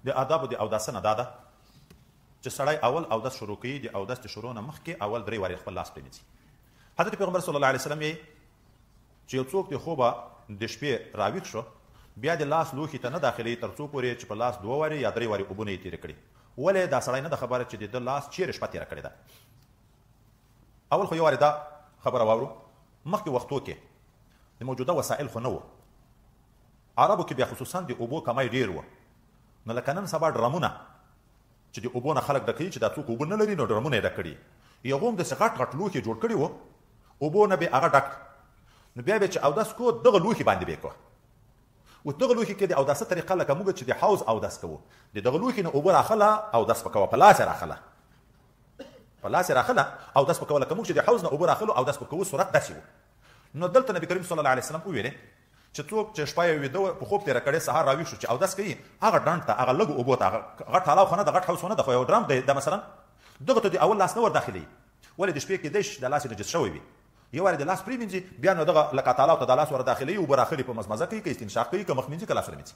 د آدابو د اوداسه نه دا ده چې سړی اول اودس شروع کوي د اودس د شروع نه مخکې اول 3 وارې خپل لاس پرېمځي. حضرت پیغمبر صلی الله علیه وسلم یې چې یو څوک د خوبه د شپې راویښ شو بیا د لاس لوښي ته نه داخلي تر څو پورې چې په لاس 2 وارې یا 3 وارې اوبونه یې تېرې کړي. ولې دا سړی نه ده خبره چې د ده لاس چیرې شپه تېره کړې ده. اول خو یو وارې دا خبره واورو مخکې وختو کې د موجوده وسایل خو نه وو. عربو کې بیا خصوصا د اوبو کمی ډېر و. نو لکه نن سبا ډرمونه چې د اوبو نه خلک ډکوي چې دا څوک اوبه نه لري نو ډرمونه یې ډک کړي. یو هم داسې غټ غټ لوښي جوړ کړي وو اوبو نه به هغه ډک نو بیا به چې اودس کو دغه لوښي باندې به کوه. اوس دغه لوښي کې د اوداسه طریقه لکه موږ چې د حوض اودس کوو د دغه لوښي نه اوبه راخله اودس به کوه په لاس یې راخله اودس به کوه لکه موږ چې د حوض نه اوبه راخلو اودس به کوو صورت داسې و. نو دلته نبي کریم صلی الله علیه وسلم وویلې چې څوک چې شپه یې ویده په خوب تېره کړې سهار راویښ شو چې اودس کوي هغه ډنډ ته هغه لږو اوبو ته هغه غټ تالاو خو نه ده غټ حوض خو نه ده خو یو ډرم دی دا مثلا دغه ته د اول لاس نه ور داخلوي. ولې د شپې کېدای شي د لاس نجس شوی وي یو وارې د لاس پرېمینځي بیا نو دغه لکه تالاو ته د لاس ور داخلوي اوبه راخلي په مزمزه کوي که استنشاق کوي که مخ مینځي که لاسونه مینځي.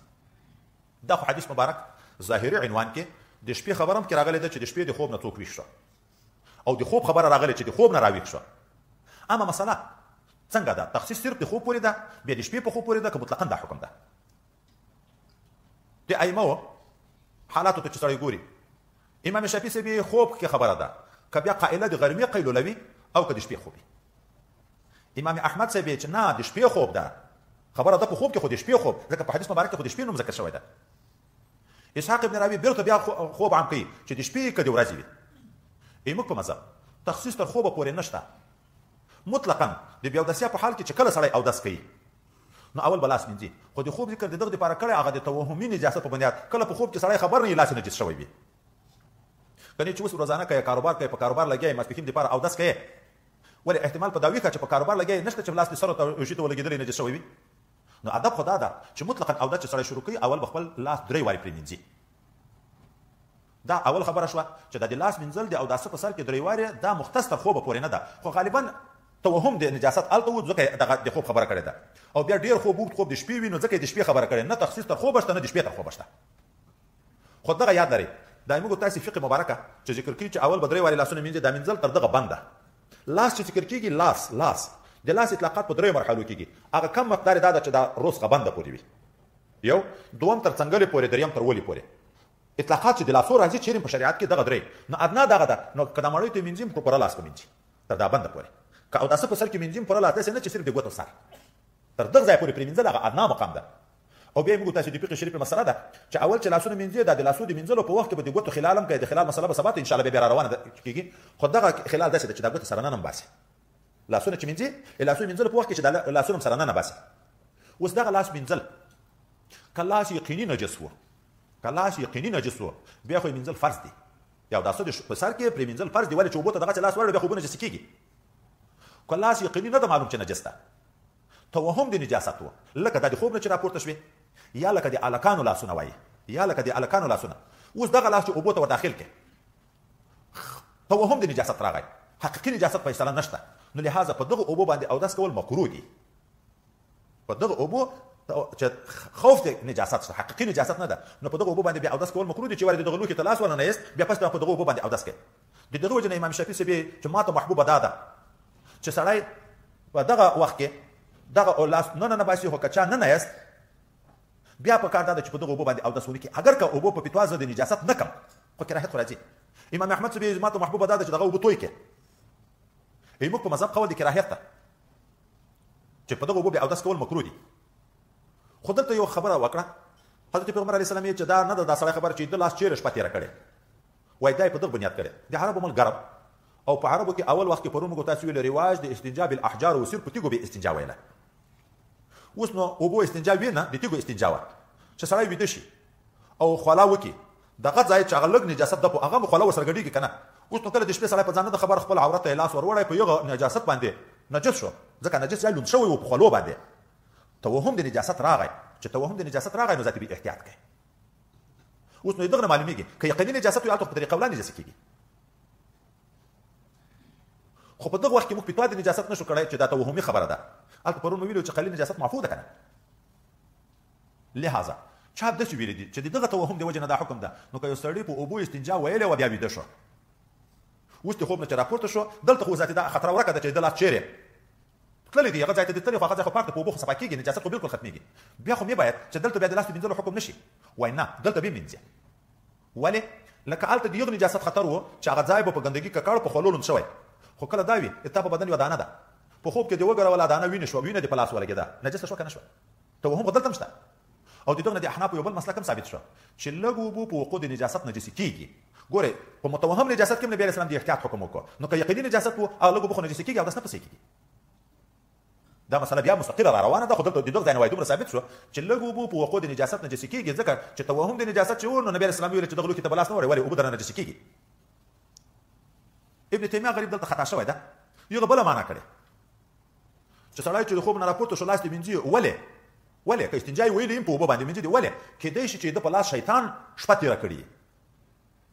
دا خو حدیث مبارک ظاهري عنوان کې د شپې خبره هم کې راغلی ده چې د شپې د خوب نه څوک ویښ شو او د خوب خبره راغلی چې د خوب نه راویښ شو. اما مسله څنګه ده تخصیص صرف د خوب پورې ده بیا د شپې په خوب پورې ده که مطلقا دا حکم ده. د ائمو حالاتو ته چې سړی ګوري امام شافعي صاحب خوب کې خبره ده که بیا قائله د غرمې قیلولوي او که د شپې خوبي. امام احمد صاحب چې نه د شپې خوب ده خبره ده په خوب کې خو د شپې خوب ځکه په حدیث مبارک کې خو د شپې نوم ذکر شوی ده. اسحاق ابن راوي بیرته بیا خوب عام کوي چې د شپې که د ورځې وي. ایموږ په مذهب تخصیص تر خوبه پورې نشته مطلقا د بیا اودسیا په حال کې چې کله سړی اودس کوي نو اول به لاس مینځي خو د خوب ذکر د دغه دپاره کړی هغه د توهمي نجاست په بنیاد کله په خوب کې سړی خبر نه وي لاس نجس شوی وي. کنې چې اوس روزانه کوي کاروبار کوي په کاروبار لګیا یې ماسپښین دپاره اودس کوي ولې احتمال په دا وي چې په کاروبار لګیا یې نشته چې لاس دې سر ته ژي ته ولګېدلی نجس شوی وي. نو ادب خو دا ده چې مطلقا اودس چې سړی شروع کوي اول به خپل لاس 3 وارې پرېمینځي. دا اول خبره شوه چې د لاس مینځل د اوداسه په سر کې 3 وارې دا مختص تر خوبه پورې نه ده خو غالبا توهم د نجاست الته و ځکه دغه د خوب خبره کړې ده او بیا ډېر خوب اوږد خوب د شپې وي نو ځکه د شپې خبره کړې نه تخصیص تر خوبه شته نه د شپې تر خوبه شته. خو دغه یاد لرئ دا موږ تاسې فقه مبارکه چې ذکر کوي چې اول به 3 وارې لاسونه مینځي دا مینځل تر دغه بند ده. لاس چې ذکر کېږي لاس د لاس اطلاقات په 3 مرحلو کېږي هغه کم مقدار دا ده چې دا روسغه بنده پورې وي یو دوم تر څنګلې پورې دریم تر ولې پورې اطلاقات چې د لاسو راځي چیرې په شریعت کې دغه 3 نو ادنا دغه ده نو که دا مړی ته مینځي په پوره لاس به مینځي تر دا بنده پورې که اوداسه په سر کې مینځي پوره لاس داسې نه چې صرف د ګوتو سر تر دغه ځای پورې پرېمینځل هغه ادنا مقام ده. او بیا موږ تاسې د فقه شریف مسله ده چې اول چې لاسونه مینځي دا د لاسو د مینځلو په وخت کې به د ګوتو خلال هم کوي د خلال مسله به سبا ته ان شاء الله بیا روانه کېږي خو دغه خلال داسې ده چې دا ګوتې سره ننه باسي لاسونه چې مینځي لاسونه مینځلو په وخت کې چې دا لاسونه سره ننه باسي. اوس دغه لاس مینځل که لاس یقیني نجس و بیا خو یې مینځل فرض دي یا اوداسه په سر کې پرېمینځل فرض دي ولې چې اوبو ته دغه چې لاس ورړو بیا خو اوبه نجسې کېږي. که لاس یقیني نه ده معلوم چې نجس ده توهم د نجاست و لکه دا د خوب نه چې راپورته شوې یا لکه د الکانو لاسونه وایي اوس دغه لاس چې اوبو ته ور داخل کړي توهم د نجاست راغی حقیقي نجاست فیصله نشته نو لهذا په دغه اوبو باندې اودس کول مکروه دي. په دغه اوبو چې خوف د نجاست شته حقیقي نجاست نه ده نو په دغه اوبو باندې بیا اودس کول مکروه دي چې ورته دغه لوښي ته لاس ورننه یست بیا پس په دغه اوبو باندې اودس کوي. د دغه وجه نه امام شافعي صاحب چې ماته محبوبه دا ده چې سړی په دغه وخت کې دغه لاس نه باسي خو که چا نه یست بیا په کار دا ده چې په دغه اوبو باندې اودس ونه کړي اگر که اوبو په فتوا زه د نجاست نه کم خو کراهت خو راځي. امام احمد صاحب ماته محبوبه دا ده چې دغه اوبو توی کړي ایموږ په مذهب قول د کراهت ده چې په دغه اوبو بیا اودس کول مکروه دي. خو دلته یو خبره وکړه حضرت پیغمبر علیه السلام چې دا نه ده دا سړی خبره چې د لاس چیرې شپه تېره کړې وایي دا یې په دغه بنیاد کړې د عربو ملک ګرم او په عربو کې اول وخت کې پرون موږ تاسو ویل رواج د استنجا بالاحجار وسیر په تیږو به استنجا ویله. اوس نو اوبو استنجا وي نه د تیږو استنجا وه چې سړی ویده شي او خوله وکړي دغه ځای چې هغه لږ نجاست ده په هغه به خوله ورسره ګډېږي که نه. اوس نو کله د شپې سړی په ځان نه د خبر خپل عورت ته یې لاس ور وړی په یغه نجاست باندې نجس شو ځکه نجس یا لوند شوی و په خولو باندې توهم د نجاست راغی چې توهم د نجاست راغی نو ذاتي به احتیاط کوي. اوس نو دغه نه معلومیږي که یقیني نجاست وي هلته په طریقه ولا نجاسه کېږي خو په دغه وخت کې موږ فتوا د نجاست نشو کړی چې دا توهمي خبره ده هلته پرون مو ویلو چې قلیل نجاست معفو ده که نه. لهذا چا داسې ویلي دي چې د دغه توهم د وجې نه دا حکم ده نو که یو سړی په اوبو استنجا ویلی وه بیا ویده شو اوس د خوب نه چې راپورته شو دلته خو ذاتي دا خطره ورکه ده چې د لاس چیرې تللی دی هغه ځای ته د تللی خو هغه ځای خو پاک ده په اوبو خو صفا کېږي نجاست خو بالکل ختمېږي بیا خو مې باید چې دلته بیا د لاس د مینځلو حکم نشي وایي نه دلته بیا مینځي ولې لکه هلته د یو نجاست خطر و چې هغه ځای به په ګندګي ککړ په خولو لوند شوی خو کله دا وي تا په بدن یوه دانه ده په خوب کې دې وګروله دانه وینې شوه وینه دې په لاس ولګېده نجسه شوه که نه شوه توهم خو دلته هم شته او د دغه نه د احنافو یو بل مسلک هم ثابت شو چې لږ اوبو په وقوع د نجاست نجسي کېږي ګورئ په متوهم نجاست کې هم نبي علیه السلام د احتیاط حکم وکړو نو که یقیني نجاست و او لږ اوبو خو نجسي کېږي اودس نه پسې کېږي دا مسله بیا مستقله را روانه ده خو دلته د دغه ځای نه وایي دومره ثابت شو چې لږ اوبو په وقوع د نجاست نجسي کېږي ځکه چې توهم د نجاست چې و نو نبي علیه السلام ویل چې دغه لوښي ته به لاس نه وړئ ولې اوبه درنه نجسي کېږي ابن تیمیه غریب دلته خطا شوی ده یو بله معنا کړې چې سړی چې د خوب نه راپورته شو لاس دې مینځي ولې که استنجا یې ویلي په اوبو باندې مینځي دي ولې کیدای شي چې د په لاس شیطان شپه تېره کړي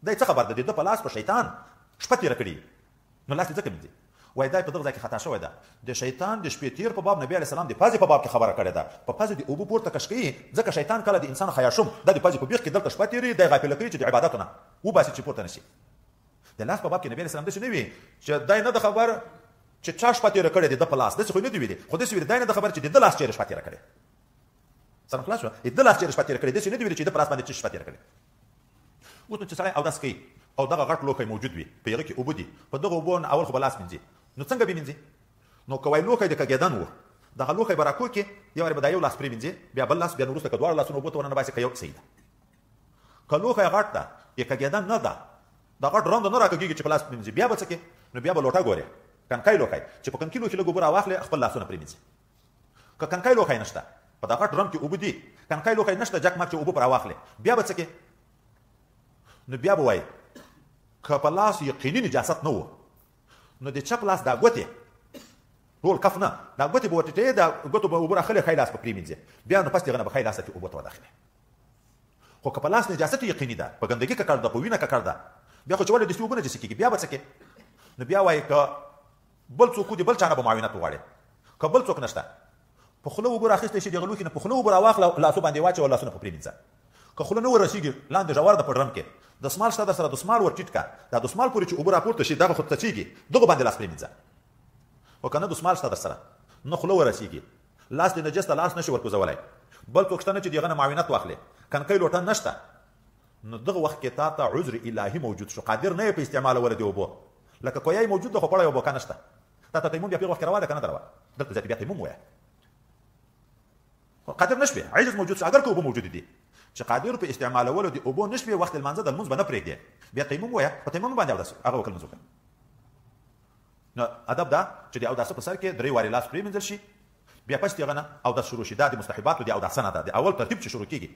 دی څه خبر ده د په لاس په شیطان شپه تېره کړي نو لاس دې ځکه مینځي وایي دا په دغه ځای کې خطا شوی ده د شیطان د شپې تېر په باب نبي علیه السلام د پازې په باب کې خبره کړې ده په پازې د اوبو پورته کش کوي ځکه شیطان کله د انسان خیاشم دا د پازې په بیخ کې دلته شپه تېري دی غافله کوي چې د عباداتو نه وباسي چې پورته نه شي د لاس په باب کې نبي علیه السلام داسې نه وي چې دی نه د خبر چې چا شپه تېره کړې ده د په لاس داسې خو نه دي ویلي خو داسې ویلي دی نه د خبر چې د ده لاس چېرې شپه تېره کړې سره خلاص شوه د ده لاس چېرې شپه تېره کړې داسې نه دي ویلي چې د په لاس باندې څه شپه تېره کړې اوس نو چې سړی اودس کوي او دغه غټ لوښی موجود وي په هغه کې اوبه دي په دغه اوبو نه اول خو به لاس مینځي نو څنګه به مینځي نو که وایي لوښی د کږېدن و دغه لوښی به راکوږ کړي یو وارې به دا یو لاس پرې مینځي بیا بل لاس بیا نو وروسته که دواړه لاسونه اوبو ته ورننباسي که یو صحیح ده که لوښی غټ ده یې کږېدن نه ده دا غټ رنده نه راکږېږي چې په لاس مینځي بیا به څه کوي نو بیا به لوټه ګورې کنکای لوښی چې په کنکي لوښي لږ اوبه راواخلې خپل لاسونه پرې مینځي که کنکای لوښی نشته په دا غټ رم کې اوبه دي کنکای لوښی نشته جک مک چې اوبه پر راواخلې بیا به څه کوي نو بیا به وایي که په لاس یقیني نجاست نه و نو د چپ لاس دا ګوتې ټول کف نه دا ګوتې به وټیټې دا ګوتو به اوبه راخلې ښی لاس به پرې مینځي بیا نو پس دغه نه به ښی لاس ته اوبه ته وداخلې خو که په لاس نجاست یقیني ده په ګندګي ککړ ده په وینه ککړ ده بیا خو چې ولې داسې اوبه نجسي کېږي بیا به څه کوي نو بیا وایي که بل څوک دي بل چا نه به معاونت وغواړي که بل څوک نشته په خوله اوبه راخیستی شي دغه لوښي نه په خوله اوبه راواخله لاسو باندې واچوه لاسونه په پرېمینځه که خوله نه ورسېږي لاندې ژور ده په ډرم کې دسمال شته در سره دسمال ور ټیټ کړه دا دسمال پورې چې اوبه راپورته شي دغه خو تچېږي دغه باندې لاس پرېمینځه او که نه دسمال شته در سره نه خوله ورسېږي لاس دې نجس ته لاس نشي ورکوزولی بل څوک شته نه چې د هغه نه معاونت واخلې کنکۍ لوټه نشته نو دغه وخت کې تا ته عذر الهي موجود شو قادر نه یې په استعمالولو د اوبو لکه کویای موجود ده خو پړی اوبو که نشته تا ته تیمم بیا په هغه وخت کې روا ده که نه ده روا دلته ذاتي بیا تیمم ووایه قادر نه شوې عجز موجود شو اگر که اوبه موجودې دي چې قادر په استعمالولو د اوبو نه شوې وخت لمانځه د لمونځ به نه پرېږدې بیا تیمم ووایه په تیمم باندې اودس هغه وکړه لمونځ وکړه نو ادب دا چې د اوداسه په سر کې درې وارې لاس پرېمینځل شي بیا پس د هغه نه اودس شروع شي دا د مستحباتو د اوداسه نه ده د اول ترتیب چې شروع کېږي